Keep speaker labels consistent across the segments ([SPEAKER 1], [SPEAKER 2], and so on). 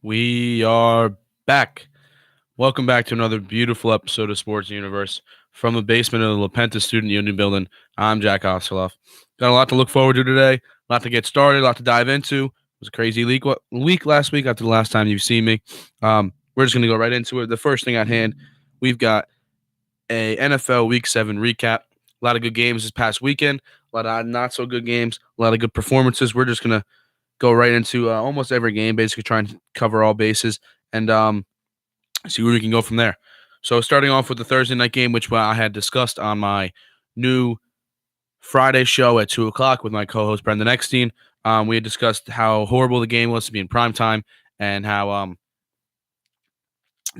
[SPEAKER 1] We are back. Welcome back to another beautiful episode of Sports Universe from the basement of the Panthers Student Union building. I'm Jack Osoloff. Got a lot to look forward to today, a lot to get started, a lot to dive into. It was a crazy week last week after the last time you've seen me. We're just going to go right into it. The first thing at hand, we've got a NFL Week 7 recap. A lot of good games this past weekend, a lot of not so good games, a lot of good performances. We're just going to go right into almost every game, basically trying to cover all bases and see where we can go from there. So starting off with the Thursday night game, which I had discussed on my new Friday show at 2 o'clock with my co-host Brendan Eckstein. We had discussed how horrible the game was to be in prime time and how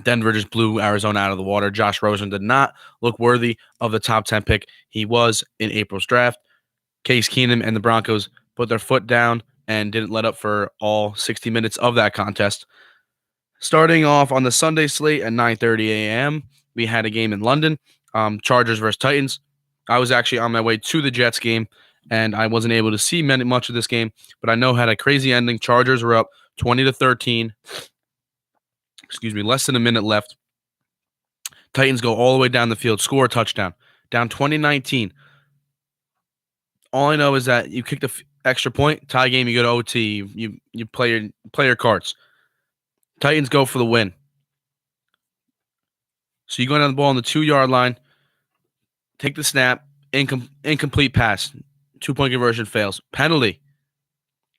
[SPEAKER 1] Denver just blew Arizona out of the water. Josh Rosen did not look worthy of the top 10 pick he was in April's draft. Case Keenum and the Broncos put their foot down and didn't let up for all 60 minutes of that contest. Starting off on the Sunday slate at 9:30 a.m., we had a game in London, Chargers versus Titans. I was actually on my way to the Jets game, and I wasn't able to see much of this game, but I know it had a crazy ending. Chargers were up 20-13. Less than a minute left. Titans go all the way down the field, score a touchdown, down 20-19. All I know is that you kick the extra point, tie game, you go to OT, you play your cards. Titans go for the win. So you go down the ball on the 2-yard line, take the snap, incomplete pass, 2-point conversion fails, penalty.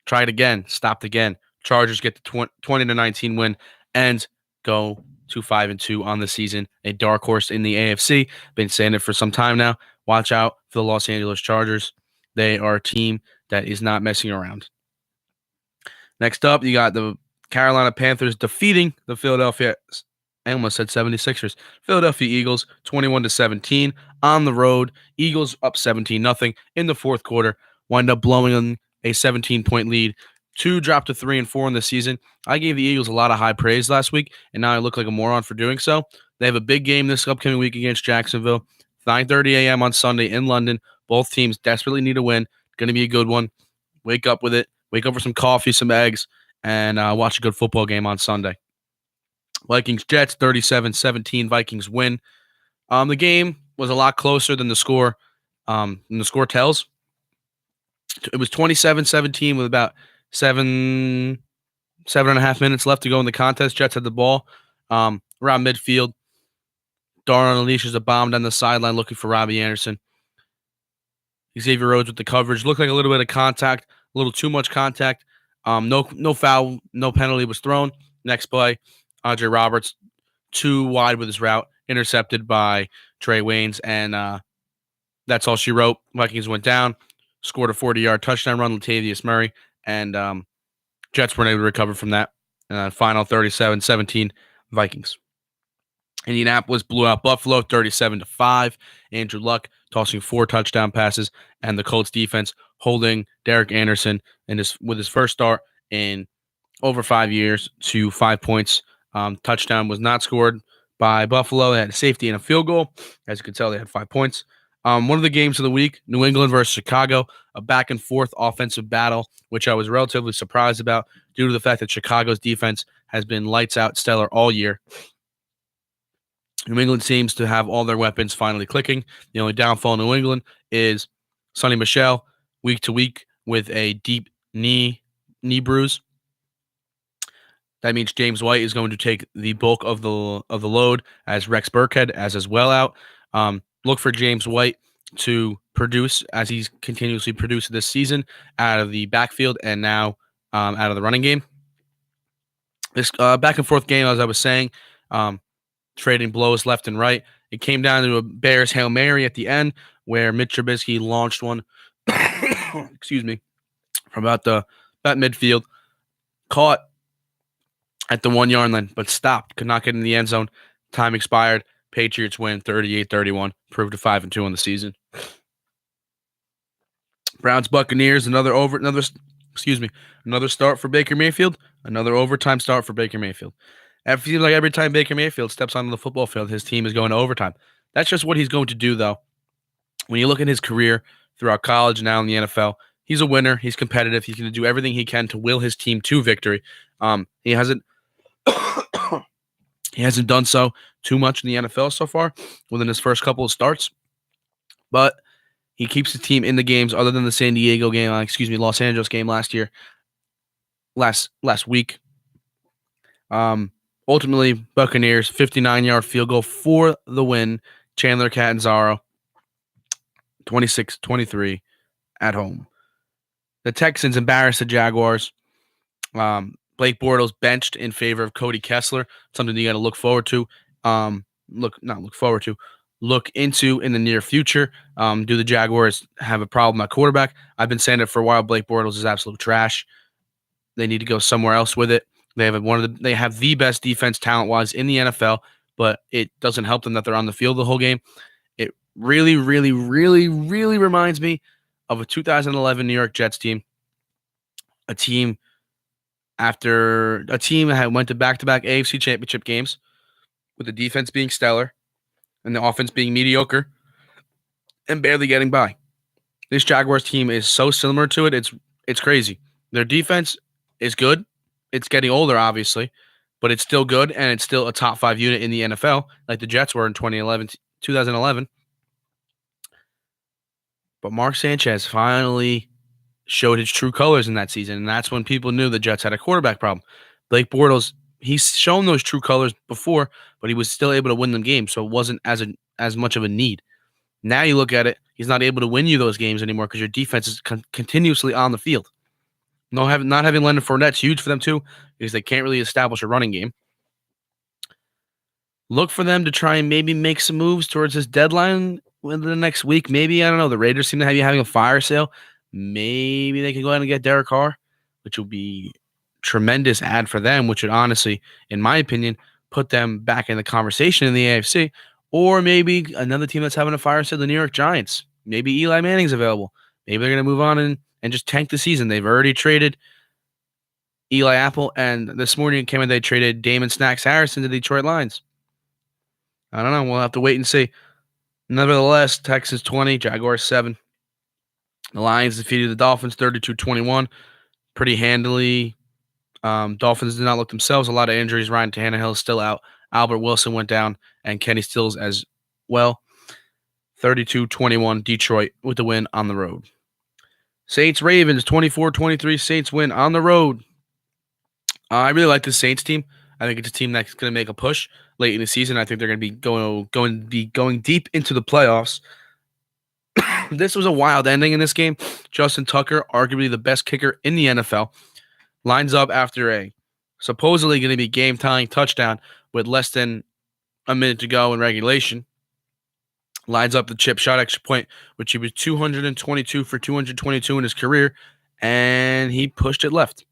[SPEAKER 1] Try it again, stopped again. Chargers get the 20-19 win and go to 5-2 on the season. A dark horse in the AFC. Been saying it for some time now. Watch out for the Los Angeles Chargers. They are a team that is not messing around. Next up, you got the Carolina Panthers defeating the Philadelphia 76ers. Philadelphia Eagles 21-17 on the road. Eagles up 17-0 in the fourth quarter. Wind up blowing a 17-point lead to drop to 3-4 in the season. I gave the Eagles a lot of high praise last week, and now I look like a moron for doing so. They have a big game this upcoming week against Jacksonville. 9:30 a.m. on Sunday in London. Both teams desperately need a win. Going to be a good one. Wake up with it. Wake up for some coffee, some eggs, and watch a good football game on Sunday. Vikings-Jets, 37-17. Vikings win. The game was a lot closer than the score tells. It was 27-17 with about 7.5 minutes left to go in the contest. Jets had the ball around midfield. Darnold unleashes a bomb down the sideline looking for Robbie Anderson. Xavier Rhodes with the coverage. Looked like a little bit of contact, a little too much contact. No foul, no penalty was thrown. Next play, Andre Roberts too wide with his route, intercepted by Trey Waynes, and that's all she wrote. Vikings went down, scored a 40-yard touchdown run, Latavius Murray, and Jets weren't able to recover from that. Final 37-17 Vikings. Indianapolis blew out Buffalo 37-5. Andrew Luck tossing 4 touchdown passes, and the Colts defense holding Derek Anderson with his first start in over 5 years to 5 points. Touchdown was not scored by Buffalo. They had a safety and a field goal. As you can tell, they had 5 points. One of the games of the week, New England versus Chicago, a back-and-forth offensive battle, which I was relatively surprised about due to the fact that Chicago's defense has been lights out stellar all year. New England seems to have all their weapons finally clicking. The only downfall in New England is Sonny Michel, week to week with a deep knee bruise. That means James White is going to take the bulk of the load, as Rex Burkhead as well out. Look for James White to produce as he's continuously produced this season out of the backfield and now out of the running game. This back and forth game, as I was saying, trading blows left and right. It came down to a Bears Hail Mary at the end where Mitch Trubisky launched one, from about midfield, caught at the 1-yard line, but stopped, could not get in the end zone. Time expired. Patriots win 38-31, proved to 5-2 on the season. Browns Buccaneers, another start for Baker Mayfield, another overtime start for Baker Mayfield. It feels like every time Baker Mayfield steps onto the football field, his team is going to overtime. That's just what he's going to do, though. When you look at his career throughout college and now in the NFL, he's a winner. He's competitive. He's going to do everything he can to will his team to victory. He hasn't He hasn't done so too much in the NFL so far within his first couple of starts, but he keeps the team in the games other than the Los Angeles game last week. Ultimately, Buccaneers, 59-yard field goal for the win. Chandler Catanzaro, 26-23 at home. The Texans embarrassed the Jaguars. Blake Bortles benched in favor of Cody Kessler, something you got to look forward to. Look into in the near future. Do the Jaguars have a problem at quarterback? I've been saying it for a while. Blake Bortles is absolute trash. They need to go somewhere else with it. They have the best defense talent-wise in the NFL, but it doesn't help them that they're on the field the whole game. It really, really, really, really reminds me of a 2011 New York Jets team. A team that went to back-to-back AFC Championship games with the defense being stellar and the offense being mediocre and barely getting by. This Jaguars team is so similar to it. It's crazy. Their defense is good. It's getting older, obviously, but it's still good, and it's still a top 5 unit in the NFL, like the Jets were in 2011. But Mark Sanchez finally showed his true colors in that season, and that's when people knew the Jets had a quarterback problem. Blake Bortles, he's shown those true colors before, but he was still able to win them games, so it wasn't as much of a need. Now you look at it, he's not able to win you those games anymore because your defense is continuously on the field. Not having Leonard Fournette's huge for them too, because they can't really establish a running game. Look for them to try and maybe make some moves towards this deadline within the next week. Maybe, I don't know, the Raiders seem to have you having a fire sale. Maybe they can go ahead and get Derek Carr, which will be tremendous ad for them, which would honestly, in my opinion, put them back in the conversation in the AFC. Or maybe another team that's having a fire sale, the New York Giants. Maybe Eli Manning's available. Maybe they're going to move on and just tank the season. They've already traded Eli Apple, and this morning it came in they traded Damon Snacks Harrison to the Detroit Lions. I don't know. We'll have to wait and see. Nevertheless, Texans 20, Jaguars 7. The Lions defeated the Dolphins 32-21 pretty handily. Dolphins did not look themselves. A lot of injuries. Ryan Tannehill is still out. Albert Wilson went down, and Kenny Stills as well. 32-21, Detroit with the win on the road. Saints-Ravens, 24-23. Saints win on the road. I really like the Saints team. I think it's a team that's going to make a push late in the season. I think they're going to be going deep into the playoffs. This was a wild ending in this game. Justin Tucker, arguably the best kicker in the NFL, lines up after a supposedly going to be game-tying touchdown with less than a minute to go in regulation. Lines up the chip shot extra point, which he was 222 for 222 in his career, and he pushed it left.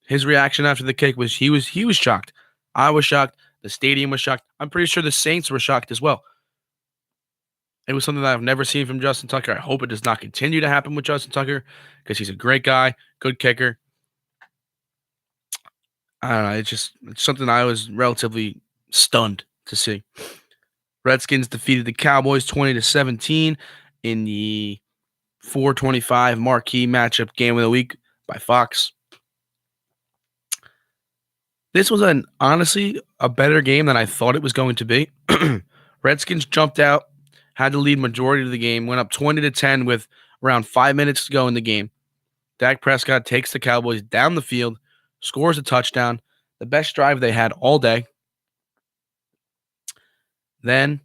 [SPEAKER 1] His reaction after the kick was he was shocked. I was shocked. The stadium was shocked. I'm pretty sure the Saints were shocked as well. It was something that I've never seen from Justin Tucker. I hope it does not continue to happen with Justin Tucker because he's a great guy, good kicker. I don't know. It's something I was relatively stunned to see. Redskins defeated the Cowboys 20-17 in the 425 marquee matchup game of the week by Fox. This was honestly a better game than I thought it was going to be. Redskins jumped out, had the lead majority of the game, went up 20-10 with around 5 minutes to go in the game. Dak Prescott takes the Cowboys down the field, scores a touchdown, the best drive they had all day. Then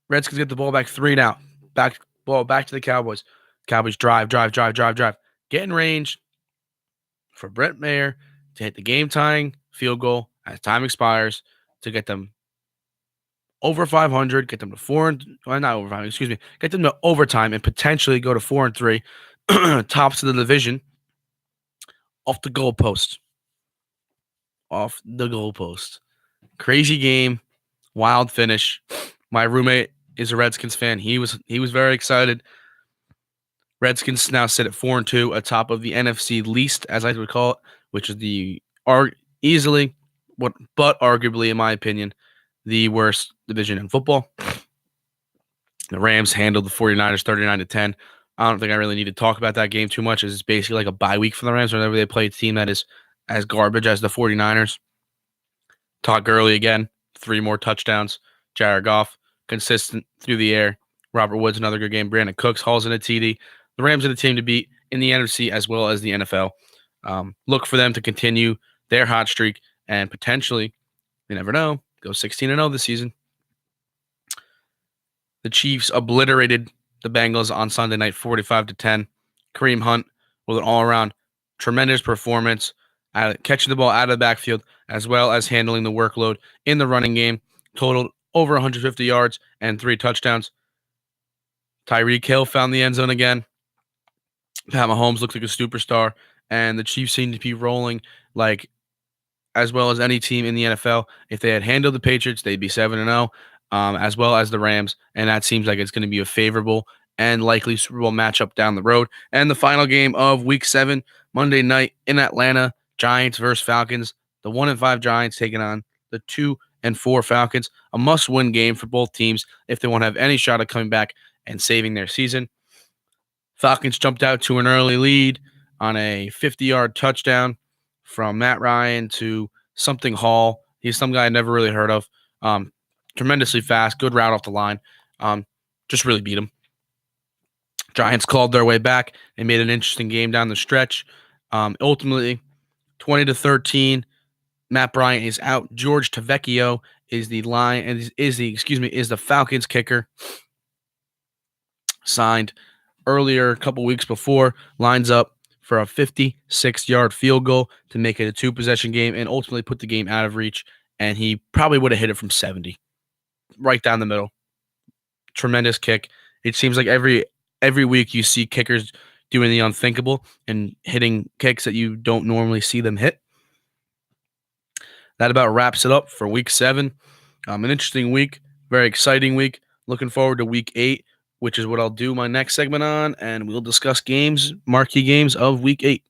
[SPEAKER 1] Redskins get the ball back 3 now. Back to the Cowboys. Cowboys drive. Get in range for Brett Maher to hit the game-tying field goal as time expires to get them over 500, get them to get them to overtime and potentially go to 4-3, tops of the division, off the goalpost. Crazy game, wild finish. My roommate is a Redskins fan. He was very excited. Redskins now sit at 4-2, atop of the NFC least, as I would call it, which is arguably, in my opinion, the worst division in football. The Rams handled the 49ers 39-10. I don't think I really need to talk about that game too much, as it's basically like a bye week for the Rams whenever they play a team that is as garbage as the 49ers. Todd Gurley again, 3 more touchdowns. Jared Goff, consistent through the air. Robert Woods, another good game. Brandon Cooks hauls in a TD. The Rams are the team to beat in the NFC as well as the NFL. Look for them to continue their hot streak and potentially, you never know, go 16-0 this season. The Chiefs obliterated the Bengals on Sunday night, 45-10. Kareem Hunt with an all-around tremendous performance, catching the ball out of the backfield, as well as handling the workload in the running game. Totaled over 150 yards and 3 touchdowns. Tyreek Hill found the end zone again. Pat Mahomes looked like a superstar, and the Chiefs seem to be rolling like as well as any team in the NFL. If they had handled the Patriots, they'd be 7-0, as well as the Rams, and that seems like it's going to be a favorable and likely Super Bowl matchup down the road. And the final game of Week 7, Monday night in Atlanta, Giants versus Falcons. The 1-5 Giants taking on the 2-4 Falcons. A must-win game for both teams if they want to have any shot at coming back and saving their season. Falcons jumped out to an early lead on a 50-yard touchdown from Matt Ryan to something Hall. He's some guy I never really heard of. Tremendously fast, good route off the line. Just really beat him. Giants clawed their way back. They made an interesting game down the stretch. Ultimately, 20-13. Matt Bryant is out. George Tavecchio is the the Falcons kicker. Signed earlier, a couple weeks before, lines up for a 56-yard field goal to make it a 2-possession game and ultimately put the game out of reach. And he probably would have hit it from 70, right down the middle. Tremendous kick. It seems like every week you see kickers doing the unthinkable and hitting kicks that you don't normally see them hit. That about wraps it up for Week 7. An interesting week, very exciting week. Looking forward to Week 8, which is what I'll do my next segment on, and we'll discuss marquee games of Week 8.